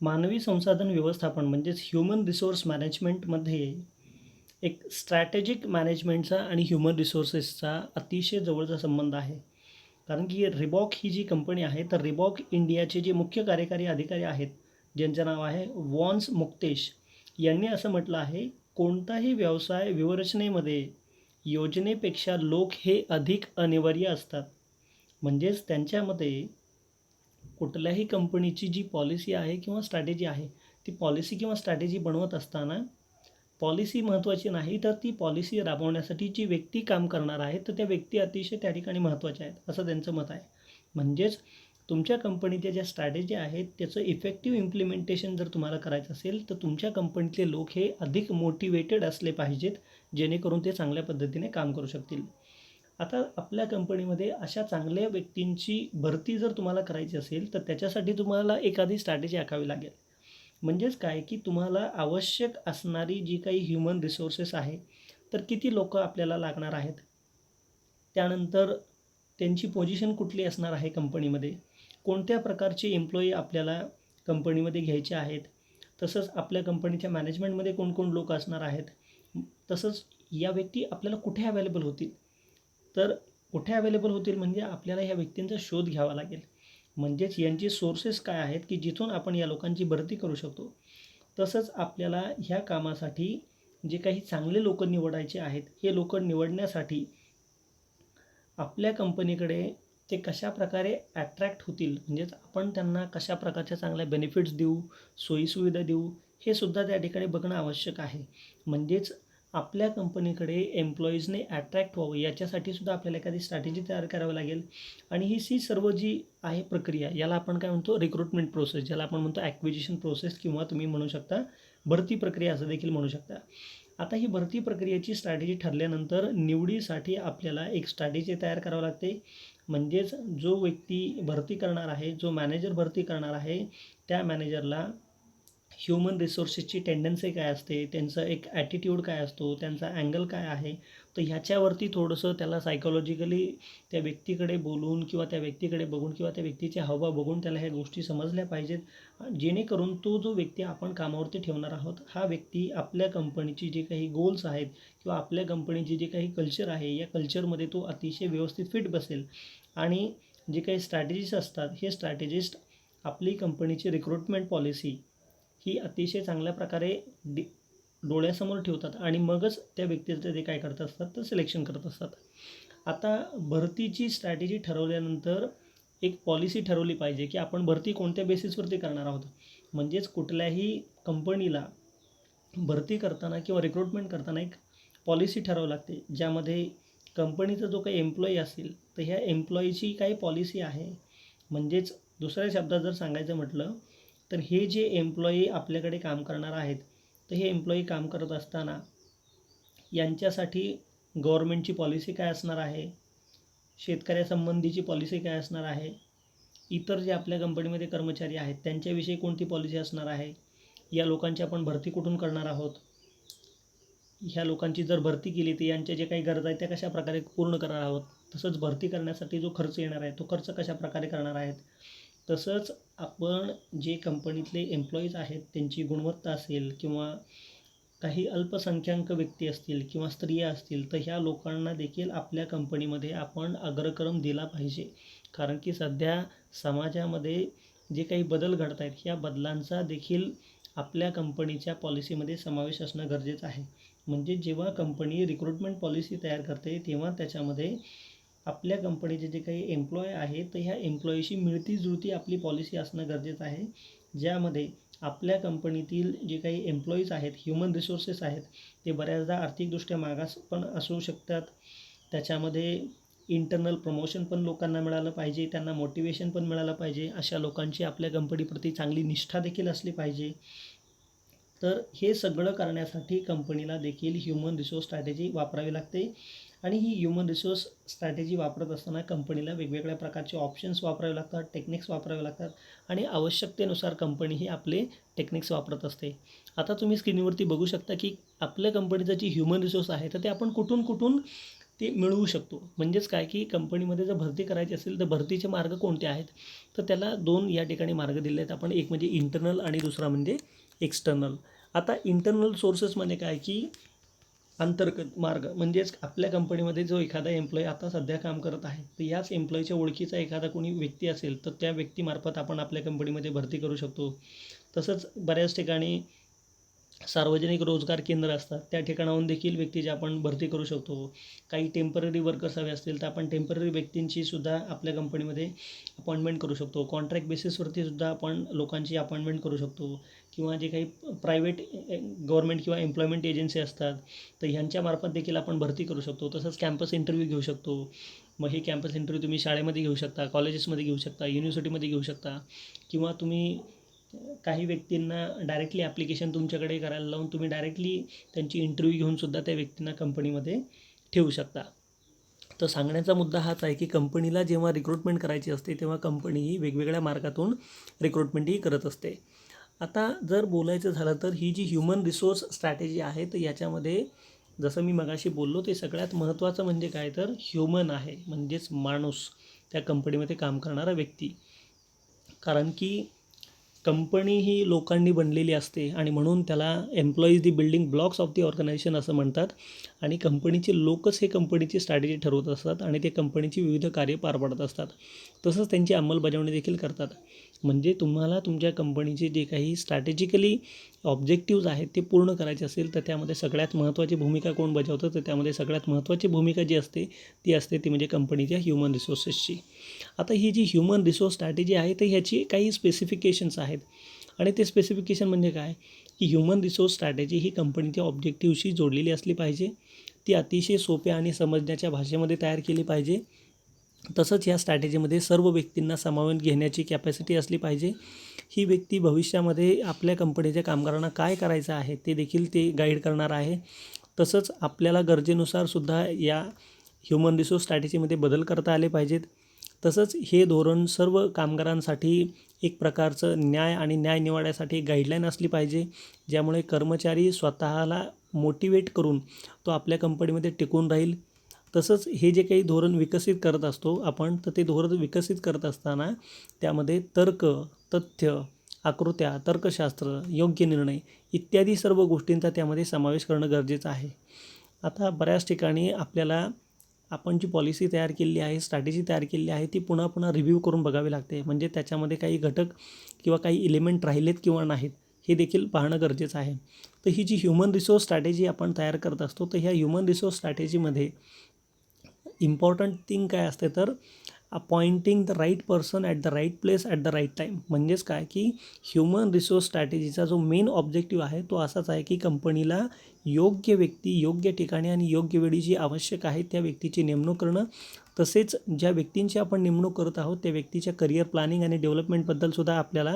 मानवी संसाधन व्यवस्थापन म्हणजेच ह्युमन रिसोर्स मॅनेजमेंटमध्ये एक स्ट्रॅटेजिक मॅनेजमेंटचा आणि ह्युमन रिसोर्सेसचा अतिशय जवळचा संबंध आहे. कारण की रिबॉक ही जी कंपनी आहे, तर रिबॉक इंडियाचे जे मुख्य कार्यकारी अधिकारी आहेत, ज्यांचं नाव आहे वॉन्स मुक्तेश, यांनी असं म्हटलं आहे, कोणताही व्यवसाय व्यूहरचनेमध्ये योजनेपेक्षा लोक हे अधिक अनिवार्य असतात. म्हणजेच त्यांच्या मते कुठल्याही कंपनीची जी पॉलिसी आहे किंवा स्ट्रॅटेजी आहे, ती पॉलिसी किंवा स्ट्रॅटेजी बनवत असताना पॉलिसी महत्त्वाची नाही, तर ती पॉलिसी राबवण्यासाठी जी व्यक्ती काम करणार आहे, तर त्या व्यक्ती अतिशय त्या ठिकाणी महत्त्वाच्या आहेत, असं त्यांचं मत आहे. म्हणजेच तुमच्या कंपनीच्या ज्या स्ट्रॅटेजी आहेत, त्याचं इफेक्टिव्ह इम्प्लिमेंटेशन जर तुम्हाला करायचं असेल, तर तुमच्या कंपनीतले लोक हे अधिक मोटिवेटेड असले पाहिजेत, जेणेकरून ते चांगल्या पद्धतीने काम करू शकतील. आता आपल्या कंपनीमध्ये अशा चांगल्या व्यक्तींची भरती जर तुम्हाला करायची असेल, तर त्याच्यासाठी तुम्हाला एखादी स्ट्रॅटेजी आखावी लागेल. म्हणजेच काय की तुम्हाला आवश्यक असणारी जी काही ह्युमन रिसोर्सेस आहे, तर किती लोकं आपल्याला लागणार आहेत, त्यानंतर त्यांची पोझिशन कुठली असणार आहे कंपनीमध्ये, कोणत्या प्रकारचे एम्प्लॉई आपल्याला कंपनीमध्ये घ्यायचे आहेत, तसंच आपल्या कंपनीच्या मॅनेजमेंटमध्ये कोण लोक असणार आहेत, तसंच या व्यक्ती आपल्याला कुठे अवेलेबल होतील. तर कुठे अवेलेबल होतील म्हणजे आपल्याला ह्या व्यक्तींचा शोध घ्यावा लागेल. म्हणजेच यांचे सोर्सेस काय आहेत की जिथून आपण या लोकांची भरती करू शकतो. तसंच आपल्याला ह्या कामासाठी जे काही चांगले लोक निवडायचे आहेत, हे लोक निवडण्यासाठी आपल्या कंपनीकडे ते कशाप्रकारे ॲट्रॅक्ट होतील, म्हणजेच आपण त्यांना कशा प्रकारच्या चांगल्या बेनिफिट्स देऊ, सोयीसुविधा देऊ, हे सुद्धा त्या ठिकाणी बघणं आवश्यक आहे. म्हणजेच आपल्या कंपनीकडे एम्प्लॉईजने ॲट्रॅक्ट व्हावं याच्यासाठी सुद्धा आपल्याला एखादी स्ट्रॅटेजी तयार करावी लागेल. आणि ही सर्व जी आहे प्रक्रिया, याला आपण काय म्हणतो, रिक्रुटमेंट प्रोसेस, ज्याला आपण म्हणतो ॲक्विजिशन प्रोसेस, किंवा तुम्ही म्हणू शकता भरती प्रक्रिया असं देखील म्हणू शकता. आता ही भरती प्रक्रियेची स्ट्रॅटेजी ठरल्यानंतर निवडीसाठी आपल्याला एक स्ट्रॅटेजी तयार करावी लागते. म्हणजेच जो व्यक्ती भरती करणार आहे, जो मॅनेजर भरती करणार आहे, त्या मॅनेजरला ह्युमन रिसोर्सेसची टेंडन्सी काय असते, त्यांचा एक ॲटिट्यूड काय असतो, त्यांचा अँगल काय आहे, तर ह्याच्यावरती थोडंसं त्याला सायकॉलॉजिकली त्या व्यक्तीकडे बोलून किंवा त्या व्यक्तीकडे बघून किंवा त्या व्यक्तीचे हावभाव बघून त्याला ह्या गोष्टी समजल्या पाहिजेत, जेणेकरून तो जो व्यक्ती आपण कामावरती ठेवणार आहोत, हा व्यक्ती आपल्या कंपनीची जे काही गोल्स आहेत किंवा आपल्या कंपनीची जे काही कल्चर आहे, या कल्चरमध्ये तो अतिशय व्यवस्थित फिट बसेल. आणि जे काही स्ट्रॅटेजीज असतात, हे स्ट्रॅटेजिस्ट आपली कंपनीची रिक्रुटमेंट पॉलिसी ही अतिशय चांगल्या प्रकारे डोळ्यासमोर ठेवतात आणि मगच त्या व्यक्तीचं ते काय करत असतात, तर सिलेक्शन करत असतात. आता भरतीची स्ट्रॅटेजी ठरवल्यानंतर एक पॉलिसी ठरवली पाहिजे की आपण भरती कोणत्या बेसिसवरती करणार आहोत. म्हणजेच कुठल्याही कंपनीला भरती करताना किंवा रिक्रुटमेंट करताना एक पॉलिसी ठरावं लागते, ज्यामध्ये कंपनीचा जो काही एम्प्लॉई असेल, तर ह्या एम्प्लॉईची काही पॉलिसी आहे. म्हणजेच दुसऱ्या शब्दात जर सांगायचं म्हटलं, तर हे जे एम्प्लॉई आपल्याकडे काम करणार आहेत, तर हे एम्प्लॉई काम करत असताना यांच्यासाठी गव्हर्मेंटची पॉलिसी काय असणार आहे, शेतकऱ्यासंबंधीची पॉलिसी काय असणार आहे, इतर जे आपल्या कंपनीमध्ये कर्मचारी आहेत त्यांच्याविषयी कोणती पॉलिसी असणार आहे, या लोकांची आपण भरती कुठून करणार आहोत, ह्या लोकांची जर भरती केली तर यांच्या जे काही गरजा आहेत त्या कशा प्रकारे पूर्ण करणार आहोत, तसंच भरती करण्यासाठी जो खर्च येणार आहे तो खर्च कशा प्रकारे करणार आहेत, तसंच आपण जे कंपनीतले एम्प्लॉईज आहेत त्यांची गुणवत्ता असेल किंवा काही अल्पसंख्याक व्यक्ती असतील किंवा स्त्रिया असतील, तर ह्या लोकांना देखील आपल्या कंपनीमध्ये आपण अग्रक्रम दिला पाहिजे. कारण की सध्या समाजामध्ये जे काही बदल घडत आहेत, ह्या बदलांचा देखील आपल्या कंपनीच्या पॉलिसीमध्ये समावेश असणं गरजेचं आहे. म्हणजे जेव्हा कंपनी रिक्रुटमेंट पॉलिसी तयार करते, तेव्हा त्याच्यामध्ये आपल्या कंपनीचे जे काही एम्प्लॉय आहेत, तर ह्या एम्प्लॉईशी मिळती जुळती आपली पॉलिसी असणं गरजेचं आहे, ज्यामध्ये आपल्या कंपनीतील जे काही एम्प्लॉईज आहेत, ह्युमन रिसोर्सेस आहेत, ते बऱ्याचदा आर्थिकदृष्ट्या मागास पण असू शकतात. त्याच्यामध्ये इंटरनल प्रमोशन पण लोकांना मिळालं पाहिजे, त्यांना मोटिवेशन पण मिळालं पाहिजे, अशा लोकांची आपल्या कंपनीप्रती चांगली निष्ठा देखील असली पाहिजे. तर हे सगळं करण्यासाठी कंपनीला देखील ह्युमन रिसोर्स स्ट्रॅटेजी वापरावी लागते. आणि ही ह्युमन रिसोर्स स्ट्रॅटेजी वापरत असताना कंपनीला वेगवेगळ्या प्रकारचे ऑप्शन्स वापरावे लागतात, टेक्निक्स वापरावे लागतात आणि आवश्यकतेनुसार कंपनी ही आपले टेक्निक्स वापरत असते. आता तुम्ही स्क्रीनवरती बघू शकता की आपल्या कंपनीचं जी ह्युमन रिसोर्स आहे, तर ते आपण कुठून ते मिळवू शकतो. म्हणजेच काय की कंपनीमध्ये जर भरती करायची असेल तर भरतीचे मार्ग कोणते आहेत, तर त्याला 2 या ठिकाणी मार्ग दिले आहेत आपण. एक म्हणजे इंटर्नल आणि दुसरा म्हणजे एक्सटर्नल. आता इंटर्नल सोर्सेसमध्ये काय की अंतर्गत मार्ग म्हणजेच आपल्या कंपनीमध्ये जो एखादा एम्प्लॉई आता सध्या काम करत आहे, तर याच एम्प्लॉईच्या ओळखीचा एखादा कोणी व्यक्ती असेल तर त्या व्यक्तीमार्फत आपण आपल्या कंपनीमध्ये भरती करू शकतो. तसंच बऱ्याच ठिकाणी सार्वजनिक रोजगार केंद्र असतात, त्या ठिकाणाहून देखील व्यक्तीची आपण भरती करू शकतो. काही टेम्पररी वर्कर्स हवे असतील तर आपण टेम्पररी व्यक्तींची सुद्धा आपल्या कंपनीमध्ये अपॉइंटमेंट करू शकतो. कॉन्ट्रॅक्ट बेसिसवरती सुद्धा आपण लोकांची अपॉइंटमेंट करू शकतो. किंवा जे काही प्रायव्हेट गव्हर्नमेंट किंवा एम्प्लॉयमेंट एजन्सी असतात, तर ह्यांच्यामार्फत देखील आपण भरती करू शकतो. तसंच कॅम्पस इंटरव्ह्यू घेऊ शकतो. मग हे कॅम्पस इंटरव्ह्यू तुम्ही शाळेमध्ये घेऊ शकता, कॉलेजेसमध्ये घेऊ शकता, युनिव्हर्सिटीमध्ये घेऊ शकता, किंवा तुम्ही काही व्यक्तींना डायरेक्टली ॲप्लिकेशन तुमच्याकडे करायला लावून तुम्ही डायरेक्टली त्यांची इंटरव्ह्यू घेऊनसुद्धा त्या व्यक्तींना कंपनीमध्ये ठेवू शकता. तर सांगण्याचा मुद्दा हाच आहे की कंपनीला जेव्हा रिक्रुटमेंट करायची असते तेव्हा कंपनी ही वेगवेगळ्या मार्गातून रिक्रुटमेंटही करत असते. आता जर बोलायचं झालं तर ही जी ह्युमन रिसोर्स स्ट्रॅटेजी आहे, तर याच्यामध्ये जसं मी मगाशी बोललो ते सगळ्यात महत्त्वाचं म्हणजे काय तर ह्युमन आहे, म्हणजेच माणूस, त्या कंपनीमध्ये काम करणारा व्यक्ती. कारण की कंपनी ही लोकांनी बनलेली असते आणि म्हणून त्याला employees the building blocks of the organisation असं म्हणतात. आणि कंपनीचे लोकच हे कंपनीची स्ट्रॅटेजी ठरवत असतात आणि ते कंपनीची विविध कार्य पार पाडत असतात. तसंच त्यांची अंमलबजावणी देखील करतात. म्हणजे तुम्हाला तुमच्या कंपनीचे जे काही स्ट्रॅटेजिकली ऑब्जेक्टिव्ज आहेत ते पूर्ण करायचे असेल तर त्यामध्ये सगळ्यात महत्त्वाची भूमिका कोण बजावतं, तर त्यामध्ये सगळ्यात महत्त्वाची भूमिका जी असते ती म्हणजे कंपनीच्या ह्युमन रिसोर्सेसची. आता ही जी ह्युमन रिसोर्स स्ट्रॅटेजी आहे तर ह्याची काही स्पेसिफिकेशन्स आहेत. आणि ते स्पेसिफिकेशन म्हणजे काय की ह्युमन रिसोर्स स्ट्रॅटेजी ही कंपनीच्या ऑब्जेक्टिव्हशी जोडलेली असली पाहिजे. ती अतिशय सोप्या आणि समजण्याच्या भाषेमध्ये तयार केली पाहिजे. तसंच या स्ट्रॅटेजीमध्ये सर्व व्यक्तींना सामावून घेण्याची कॅपॅसिटी असली पाहिजे. ही व्यक्ती भविष्यामध्ये आपल्या कंपनीच्या कामगारांना काय करायचं आहे ते देखील ते गाईड करणार आहे. तसंच आपल्याला गरजेनुसार सुद्धा या ह्युमन रिसोर्स स्ट्रॅटेजीमध्ये बदल करता आले पाहिजेत. तसंच हे धोरण सर्व कामगारांसाठी एक प्रकारचं न्याय आणि न्याय निवाड्यासाठी गाईडलाईन असली पाहिजे, ज्यामुळे कर्मचारी स्वतःला मोटिवेट करून तो आपल्या कंपनीमध्ये टिकून राहील. तसंच हे जे काही धोरण विकसित करत असतो आपण, तर ते धोरण विकसित करत असताना त्यामध्ये तर्क, तथ्य, आकृत्या, तर्कशास्त्र, योग्य निर्णय इत्यादी सर्व गोष्टींचा त्यामध्ये समावेश करणं गरजेचं आहे. आता बऱ्याच ठिकाणी आपल्याला आपण जी पॉलिसी तयार केलेली आहे, स्ट्रॅटेजी तयार केलेली आहे, ती पुन्हा पुन्हा रिव्ह्यू करून बघावी लागते. म्हणजे त्याच्यामध्ये काही घटक किंवा काही इलिमेंट राहिलेत किंवा नाहीत हे देखील पाहणं गरजेचं आहे. तर ही जी ह्युमन रिसोर्स स्ट्रॅटेजी आपण तयार करत असतो, तर ह्या ह्युमन रिसोर्स स्ट्रॅटेजीमध्ये इम्पॉर्टंट थिंग काय असते तर appointing the right person at the right place at the right time. म्हणजेच काय की ह्युमन रिसोर्स स्ट्रॅटेजीचा जो मेन ऑब्जेक्टिव्ह आहे तो असाच आहे की कंपनीला योग्य व्यक्ती योग्य ठिकाणी आणि योग्य वेळी जी आवश्यक आहे त्या व्यक्तीची नेमणूक करणं. तसेच ज्या व्यक्तींची आपण नेमणूक करत आहोत त्या व्यक्तीच्या करिअर प्लॅनिंग आणि डेव्हलपमेंटबद्दलसुद्धा आपल्याला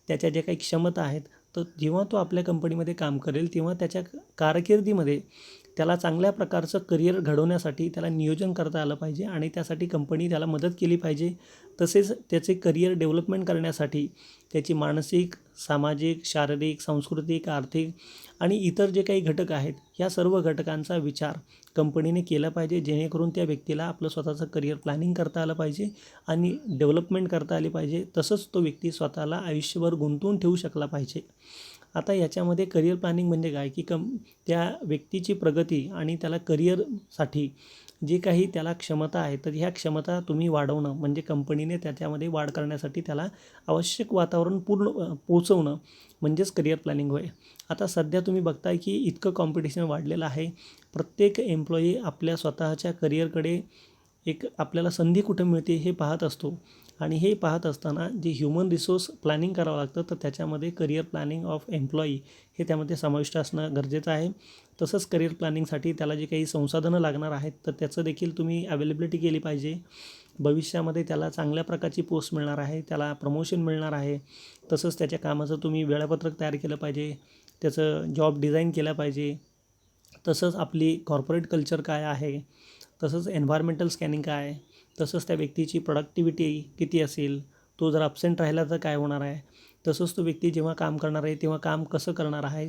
त्याच्या ज्या काही क्षमता आहेत, तर जेव्हा तो आपल्या कंपनीमध्ये काम करेल तेव्हा त्याच्या कारकिर्दीमध्ये त्याला चांगल्या प्रकारचं करिअर घडवण्यासाठी त्याला नियोजन करता आलं पाहिजे आणि त्यासाठी कंपनी त्याला मदत केली पाहिजे. तसेच त्याचे करिअर डेव्हलपमेंट करण्यासाठी त्याची मानसिक, सामाजिक, शारीरिक, सांस्कृतिक, आर्थिक आणि इतर जे काही घटक आहेत ह्या सर्व घटकांचा विचार कंपनीने केला पाहिजे, जेणेकरून त्या व्यक्तीला आपलं स्वतःचं करिअर प्लॅनिंग करता आलं पाहिजे आणि डेव्हलपमेंट करता आली पाहिजे. तसंच तो व्यक्ती स्वतःला आयुष्यभर गुंतवून ठेवू शकला पाहिजे. आता याच्यामध्ये करिअर प्लॅनिंग म्हणजे काय की त्या व्यक्तीची प्रगती आणि त्याला करिअरसाठी जे काही त्याला क्षमता आहे तर ह्या क्षमता तुम्ही वाढवणं म्हणजे कंपनीने त्याच्यामध्ये वाढ करण्यासाठी त्याला आवश्यक वातावरण पोचवणं म्हणजेच करिअर प्लॅनिंग होय. आता सध्या तुम्ही बघताय की इतकं कॉम्पिटिशन वाढलेलं आहे. प्रत्येक एम्प्लॉई आपल्या स्वतःच्या करिअरकडे एक आपल्याला संधी कुठं मिळते हे पाहत असतो आणि हे पाहत असताना जे ह्युमन रिसोर्स प्लॅनिंग करावं लागतं तर त्याच्यामध्ये करिअर प्लॅनिंग ऑफ एम्प्लॉई हे त्यामध्ये समाविष्ट असणं गरजेचं आहे. तसंच करिअर प्लॅनिंगसाठी त्याला जी काही संसाधनं लागणार आहेत तर त्याचं देखील तुम्ही अवेलेबिलिटी केली पाहिजे. भविष्यामध्ये त्याला चांगल्या प्रकारची पोस्ट मिळणार आहे, त्याला प्रमोशन मिळणार आहे. तसंच त्याच्या कामाचं तुम्ही वेळापत्रक तयार केलं पाहिजे, त्याचं जॉब डिझाईन केलं पाहिजे. तसंच आपली कॉर्पोरेट कल्चर काय आहे, तसंच एन्व्हायर्मेंटल स्कॅनिंग काय आहे, तसंच त्या व्यक्तीची प्रोडक्टिव्हिटी किती असेल, तो जर ॲब्सेंट राहिला तर काय होणार आहे. तसंच तो व्यक्ती जेव्हा काम करणार आहे तेव्हा काम कसं करणार आहे,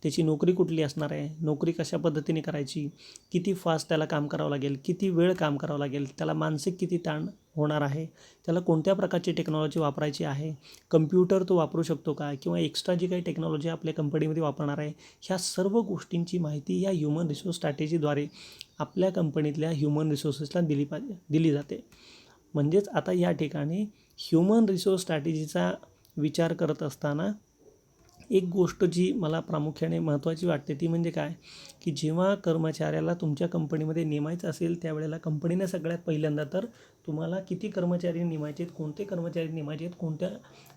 त्याची नोकरी कुठली असणार आहे, नोकरी कशा पद्धतीने करायची, किती फास्ट त्याला काम करावं लागेल, किती वेळ काम करावं लागेल, त्याला मानसिक किती ताण होणार आहे, त्याला कोणत्या प्रकारची टेक्नॉलॉजी वापरायची आहे, कम्प्युटर तो वापरू शकतो का, किंवा एक्स्ट्रा जी काही टेक्नॉलॉजी आपल्या कंपनीमध्ये वापरणार आहे, ह्या सर्व गोष्टींची माहिती या ह्युमन रिसोर्स स्ट्रॅटेजीद्वारे आपल्या कंपनीतल्या ह्युमन रिसोर्सेसला दिली जाते. म्हणजेच आता या ठिकाणी ह्युमन रिसोर्स स्ट्रॅटेजीचा विचार करत असताना एक गोष्ट जी मला प्रामुख्याने महत्त्वाची वाटते ती म्हणजे काय, की जेव्हा कर्मचाऱ्याला तुमच्या कंपनीमध्ये नेमायचं असेल त्यावेळेला कंपनीने सगळ्यात पहिल्यांदा तर तुम्हाला किती कर्मचारी नेमायचे आहेत, कोणते कर्मचारी नेमायचे आहेत, कोणत्या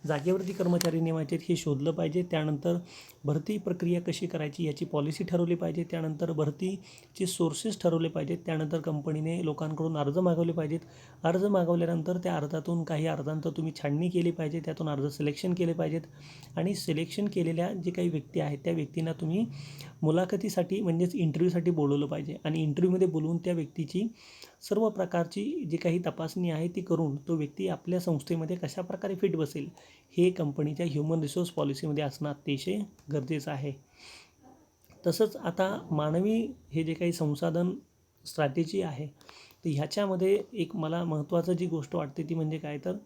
जागेवरती कर्मचारी नेमायचे आहेत हे शोधलं पाहिजे. त्यानंतर भरती प्रक्रिया कशी करायची याची पॉलिसी ठरवली पाहिजे. त्यानंतर भरतीचे सोर्सेस ठरवले पाहिजेत. त्यानंतर कंपनीने लोकांकडून अर्ज मागवले पाहिजेत. अर्ज मागवल्यानंतर त्या अर्जातून काही अर्जांचं तुम्ही छाननी केली पाहिजे, त्यातून अर्ज सिलेक्शन केले पाहिजेत आणि सिलेक्शन केलेल्या जे काही व्यक्ती आहेत त्या व्यक्तींना तुम्ही मुलाखतीसाठी म्हणजेच इंटरव्ह्यूसाठी बोलवलं पाहिजे आणि इंटरव्ह्यूमध्ये बोलवून त्या व्यक्तीची सर्व प्रकारची जी काही तपासणी आहे ती करून तो व्यक्ती आपल्या संस्थेमध्ये कशाप्रकारे फिट बसेल हे कंपनीच्या ह्युमन रिसोर्स पॉलिसीमध्ये असणं अतिशय गरजेचं आहे. तसंच आता मानवी हे जे काही संसाधन स्ट्रॅटेजी आहे तर ह्याच्यामध्ये एक मला महत्त्वाचं जी गोष्ट वाटते ती म्हणजे काय, तर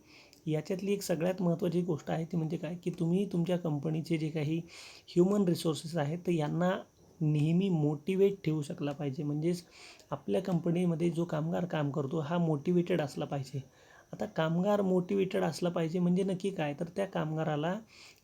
याच्यातली एक सगळ्यात महत्त्वाची गोष्ट आहे ती म्हणजे काय, की तुम्ही तुमच्या कंपनीचे जे काही ह्युमन रिसोर्सेस आहेत तर यांना नेहमी मोटिवेट ठेवू शकला पाहिजे. म्हणजेच आपल्या कंपनीमध्ये जो कामगार काम करतो हा मोटिवेटेड असला पाहिजे. आता कामगार मोटिवेटेड असला पाहिजे म्हणजे नक्की काय, तर त्या कामगाराला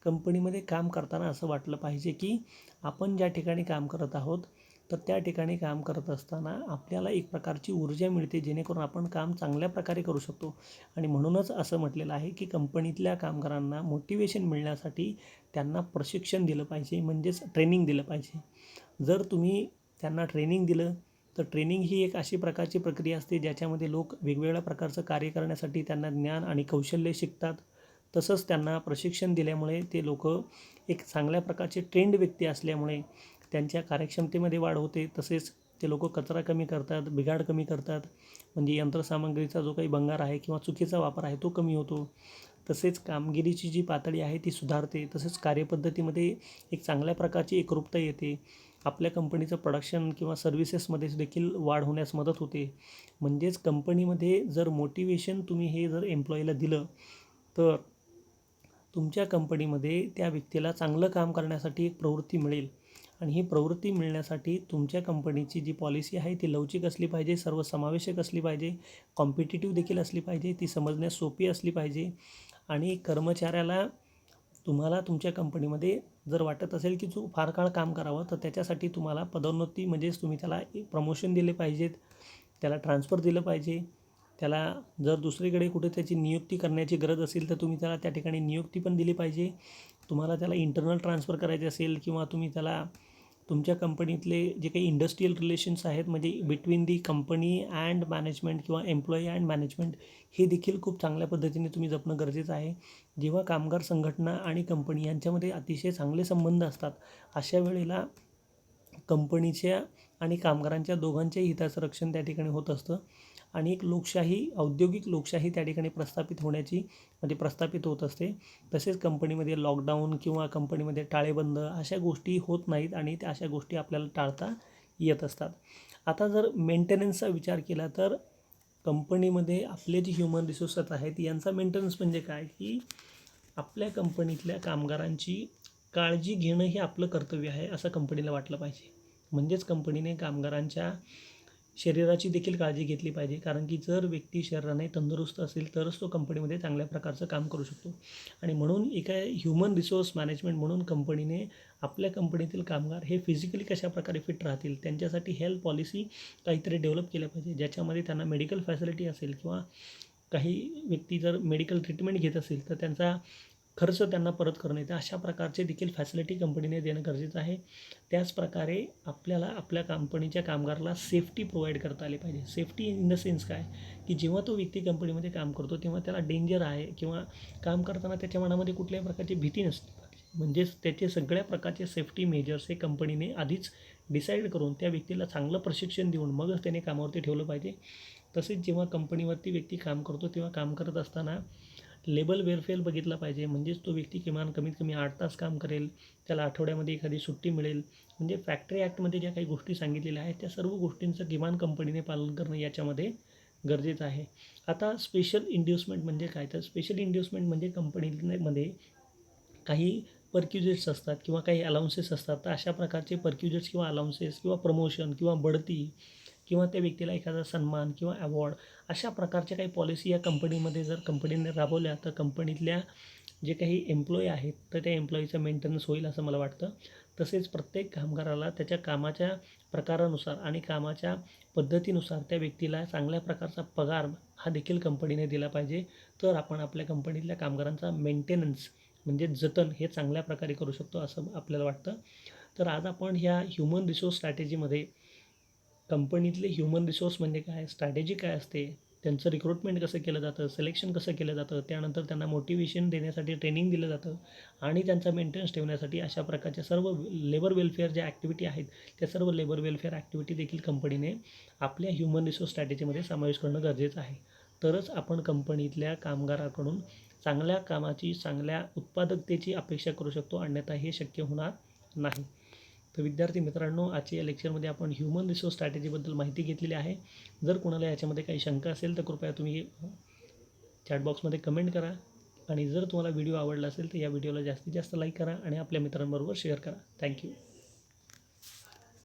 कंपनीमध्ये काम करताना असं वाटलं पाहिजे की आपण ज्या ठिकाणी काम करत आहोत तर त्या ठिकाणी काम करत असताना आपल्याला एक प्रकारची ऊर्जा मिळते जेणेकरून आपण काम चांगल्या प्रकारे करू शकतो. आणि म्हणूनच असं म्हटलेलं आहे की कंपनीतल्या कामगारांना मोटिवेशन मिळण्यासाठी त्यांना प्रशिक्षण दिलं पाहिजे, म्हणजेच ट्रेनिंग दिलं पाहिजे. जर तुम्ही त्यांना ट्रेनिंग दिलं तर ट्रेनिंग ही एक अशी प्रकारची प्रक्रिया असते ज्याच्यामध्ये लोक वेगवेगळ्या प्रकारचं कार्य करण्यासाठी त्यांना ज्ञान आणि कौशल्य शिकतात. तसंच त्यांना प्रशिक्षण दिल्यामुळे ते लोक एक चांगल्या प्रकारचे ट्रेंड व्यक्ती असल्यामुळे त्यांच्या कार्यक्षमतेमध्ये वाढ होते. तसेच ते लोक कचरा कमी करतात, बिघाड कमी करतात, म्हणजे यंत्रसामग्रीचा जो काही भंगार आहे किंवा चुकीचा वापर आहे तो कमी होतो. तसेच कामगिरीची जी पातळी आहे ती सुधारते. तसेच कार्यपद्धतीमध्ये एक चांगल्या प्रकारची एकरूपता येते. आपल्या कंपनीचं प्रोडक्शन किंवा सर्व्हिसेसमध्ये देखील वाढ होण्यास मदत होते. म्हणजेच कंपनीमध्ये जर मोटिवेशन तुम्ही हे जर एम्प्लॉईला दिलं तर तुमच्या कंपनीमध्ये त्या व्यक्तीला चांगलं काम करण्यासाठी एक प्रवृत्ती मिळेल. आणि ही प्रवृत्ती मिळण्यासाठी तुमच्या कंपनीची जी पॉलिसी आहे ती लवचिक असली पाहिजे, सर्वसमावेशक असली पाहिजे, कॉम्पिटिटिव्ह देखील असली पाहिजे, ती समजण्यास सोपी असली पाहिजे. आणि कर्मचाऱ्याला तुम्हाला तुमच्या कंपनीमध्ये जर वाटत असेल की जो फार काळ काम करावं तर त्याच्यासाठी तुम्हाला पदोन्नती म्हणजेच तुम्ही त्याला प्रमोशन दिले पाहिजेत, त्याला ट्रान्सफर दिलं पाहिजे. त्याला जर दुसरीकडे कुठे त्याची नियुक्ती करण्याची गरज असेल तर तुम्ही त्याला त्या ठिकाणी नियुक्ती पण दिली पाहिजे. तुम्हाला त्याला इंटरनल ट्रान्सफर करायचे असेल किंवा तुम्ही त्याला तुमच्या कंपनीतले जे काही इंडस्ट्रियल रिलेशन्स आहेत म्हणजे between the company and management किंवा एम्प्लॉई अँड मॅनेजमेंट हे देखील खूप चांगल्या पद्धतीने तुम्ही जपणं गरजेचं आहे. जेव्हा कामगार संघटना आणि कंपनी यांच्यामध्ये अतिशय चांगले संबंध असतात अशा वेळेला कंपनीच्या आणि कामगारांच्या दोघांच्याही हिताचं रक्षण त्या ठिकाणी होत असतं आणि एक लोकशाही, औद्योगिक लोकशाही त्या ठिकाणी प्रस्थापित होत असते. तसेच कंपनीमध्ये लॉकडाऊन किंवा कंपनीमध्ये टाळेबंद अशा गोष्टी होत नाहीत आणि त्या अशा गोष्टी आपल्याला टाळता येत असतात. आता जर मेंटेनन्सचा विचार केला तर कंपनीमध्ये आपले जे ह्युमन रिसोर्सेस आहेत यांचा मेंटेनन्स म्हणजे काय, की आपल्या कंपनीतल्या कामगारांची काळजी घेणं हे आपलं कर्तव्य आहे असं कंपनीला वाटलं पाहिजे. म्हणजेच कंपनीने कामगारांच्या शरीराची देखील काळजी घेतली पाहिजे. कारण की जर व्यक्ती शरीराने तंदुरुस्त असेल तरच तो कंपनीमध्ये चांगल्या प्रकारचं काम करू शकतो. आणि म्हणून एका ह्युमन रिसोर्स मॅनेजमेंट म्हणून कंपनीने आपल्या कंपनीतील कामगार हे फिजिकली कशाप्रकारे फिट राहतील त्यांच्यासाठी हेल्थ पॉलिसी काहीतरी डेव्हलप केल्या पाहिजे, ज्याच्यामध्ये त्यांना मेडिकल फॅसिलिटी असेल किंवा काही व्यक्ती जर मेडिकल ट्रीटमेंट घेत असेल तर त्यांचा खर्च त्यांना परत करणं येतं. अशा प्रकारचे देखील फॅसिलिटी कंपनीने देणं गरजेचं आहे. त्याचप्रकारे आपल्याला आपल्या कंपनीच्या कामगाराला सेफ्टी प्रोव्हाइड करता आली पाहिजे. सेफ्टी इन द सेन्स काय, की जेव्हा तो व्यक्ती कंपनीमध्ये काम करतो तेव्हा त्याला डेंजर आहे किंवा काम करताना त्याच्या मनामध्ये कुठल्याही प्रकारची भीती नसते. म्हणजेच त्याचे सगळ्या प्रकारचे सेफ्टी मेजर्स हे कंपनीने आधीच डिसाईड करून त्या व्यक्तीला चांगलं प्रशिक्षण देऊन मगच त्याने कामावरती ठेवलं पाहिजे. तसेच जेव्हा कंपनीवरती व्यक्ती काम करतो तेव्हा काम करत असताना लेबर वेलफेअर बघितला पाहिजे, म्हणजेच तो व्यक्ती किमान कमीत कमी 8 तास काम करेल, त्याला आठवड्यामध्ये एखादी सुट्टी मिळेल. म्हणजे फॅक्टरी ॲक्टमध्ये ज्या काही गोष्टी सांगितलेल्या आहेत त्या सर्व गोष्टींचं किमान कंपनीने पालन करणं याच्यामध्ये गरजेचं आहे. आता स्पेशल इंड्युसमेंट म्हणजे काय, तर स्पेशल इंड्युसमेंट म्हणजे कंपनीमध्ये काही पर्क्युजेट्स असतात किंवा काही अलाउन्सेस असतात. तर अशा प्रकारचे पर्क्युजेट्स किंवा अलाउन्सेस किंवा प्रमोशन किंवा बढती किंवा त्या व्यक्तीला एखादा सन्मान किंवा अवॉर्ड अशा प्रकारच्या काही पॉलिसी या कंपनीमध्ये जर कंपनीने राबवल्या तर कंपनीतल्या जे काही एम्प्लॉई आहेत तर त्या एम्प्लॉईचं मेंटेनन्स होईल असं मला वाटतं. तसेच प्रत्येक कामगाराला त्याच्या कामाच्या प्रकारानुसार आणि कामाच्या पद्धतीनुसार त्या व्यक्तीला चांगल्या प्रकारचा पगार हा देखील कंपनीने दिला पाहिजे. तर आपण आपल्या कंपनीतल्या कामगारांचा मेंटेनन्स म्हणजे जतन हे चांगल्या प्रकारे करू शकतो असं आपल्याला वाटतं. तर आज आपण ह्या ह्युमन रिसोर्स स्ट्रॅटेजीमध्ये कंपनीतले ह्युमन रिसोर्स म्हणजे काय, स्ट्रॅटेजी काय असते, त्यांचं रिक्रुटमेंट कसं केलं जातं, सिलेक्शन कसं केलं जातं, त्यानंतर त्यांना मोटिवेशन देण्यासाठी ट्रेनिंग दिलं जातं आणि त्यांचा मेंटेनन्स ठेवण्यासाठी अशा प्रकारच्या सर्व लेबर वेलफेअर ज्या ॲक्टिव्हिटी आहेत त्या सर्व लेबर वेलफेअर ॲक्टिव्हिटी देखील कंपनीने आपल्या ह्युमन रिसोर्स स्ट्रॅटेजीमध्ये समावेश करणं गरजेचं आहे. तरच आपण कंपनीतल्या कामगाराकडून चांगल्या कामाची, चांगल्या उत्पादकतेची अपेक्षा करू शकतो, अन्यथा हे शक्य होणार नाही. तर विद्यार्थी मित्रांनो, आजच्या या लेक्चरमध्ये आपण ह्युमन रिसोर्स स्ट्रॅटेजीबद्दल माहिती घेतलेली आहे. जर कोणाला याच्यामध्ये काही शंका असेल तर कृपया तुम्ही चॅट बॉक्समध्ये कमेंट करा आणि जर तुम्हाला व्हिडिओ आवडला असेल तर या व्हिडिओला जास्तीत जास्त लाईक करा आणि आपल्या मित्रांबरोबर शेअर करा. थँक्यू.